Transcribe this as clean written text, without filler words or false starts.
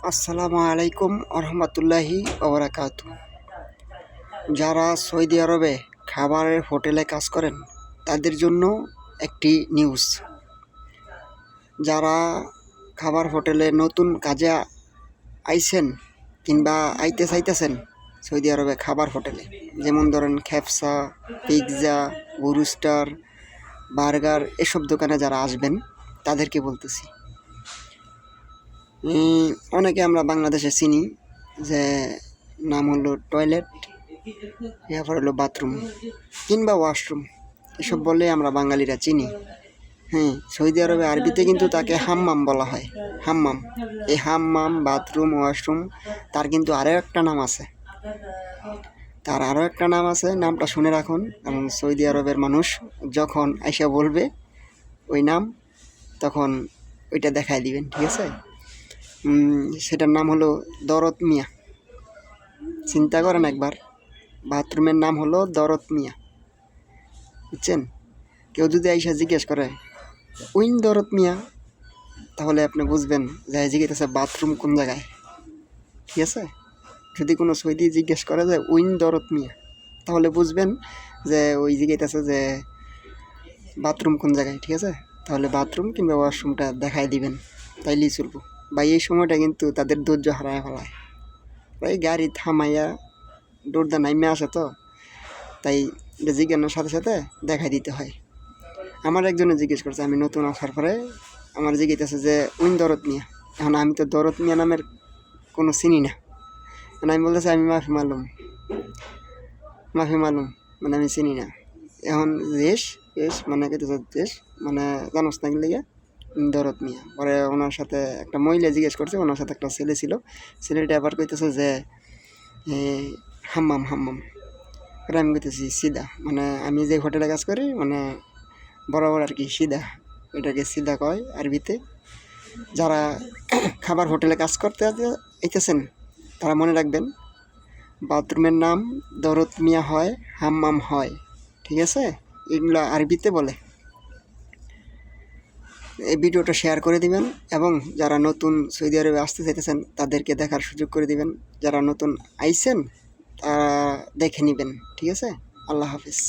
আসসালামু আলাইকুম আরহামাতুল্লাহি ওবারাকাতু। যারা সৌদি আরবে খাবারের হোটেলে কাজ করেন তাদের জন্য একটি নিউজ। যারা খাবার হোটেলে নতুন কাজে আইছেন কিংবা আইতে চাইতেছেন সৌদি আরবে খাবার হোটেলে, যেমন ধরেন খ্যাপসা, পিৎজা, বুরুস্টার, বার্গার, এসব দোকানে যারা আসবেন তাদেরকে বলতেছি। অনেকে আমরা বাংলাদেশে চিনি যে নাম হলো টয়লেট, এরপর হলো বাথরুম কিংবা ওয়াশরুম, এসব বলে আমরা বাঙালিরা চিনি। হ্যাঁ, সৌদি আরবে আরবিতে কিন্তু তাকে হাম্মাম বলা হয়। হাম্মাম, এই হাম্মাম, বাথরুম, ওয়াশরুম তার কিন্তু আরও একটা নাম আছে। নামটা শুনে রাখুন, কারণ সৌদি আরবের মানুষ যখন আইসা বলবে ওই নাম, তখন ওইটা দেখায় দিবেন, ঠিক আছে? সেটার নাম হলো দরদ মিয়া। চিন্তা করেন একবার, বাথরুমের নাম হলো দরদ মিয়া, বুঝছেন? কেউ যদি আইসা জিজ্ঞেস করে উইন দরদ মিয়া, তাহলে আপনি বুঝবেন যে জিজ্ঞেস বাথরুম কোন জায়গায়, ঠিক আছে? যদি কোনো সৌদি জিজ্ঞেস করে যে উইন দরদ মিয়া, তাহলে বুঝবেন যে ওই জিজ্ঞেস যে বাথরুম কোন জায়গায়, ঠিক আছে? তাহলে বাথরুম কিংবা ওয়াশরুমটা দেখাই দিবেন, তাইলেই চলবো। বা এই সময়টা কিন্তু তাদের ধৈর্য হারায় ফেলায়, এই গাড়ি থামাইয়া দৌড়দা নাইমে আসে, তো তাই জিজ্ঞাসার সাথে সাথে দেখাই দিতে হয়। আমার একজনে জিজ্ঞেস করছে, আমি নতুন আসার পরে আমার জিজ্ঞেস যে উইন দরদ মিয়া। এখন আমি তো দরদ মিয়া নামের কোনো চিনি না, মানে আমি বলতেছি আমি মাফি মালুম, মানে আমি চিনি না। এখন দেশ মানে দেশ মানে জানোস না গেলে দরদ মিয়া। পরে ওনার সাথে একটা মহিলা জিজ্ঞেস করছে, ওনার সাথে একটা ছেলে ছিল, ছেলেটা আবার কইতেছে যে হাম্মাম। পরে আমি কইতেছি সিদা, মানে আমি যে হোটেলে কাজ করি মানে বরাবর আর কি সিদা, এটাকে সিদা কয় আরবিতে। যারা খাবার হোটেলে কাজ করতে আইতেছেন তারা মনে রাখবেন, বাথরুমের নাম দরদ মিয়া হয়, হাম্মাম হয়, ঠিক আছে? এগুলো আরবিতে বলে। এই ভিডিওটা শেয়ার করে দিবেন এবং যারা নতুন সৌদি আরবে আসতে চাইতেছেন তাদেরকে দেখার সুযোগ করে দিবেন। যারা নতুন আইছেন তারা দেখে নেবেন, ঠিক আছে? আল্লাহ হাফিজ।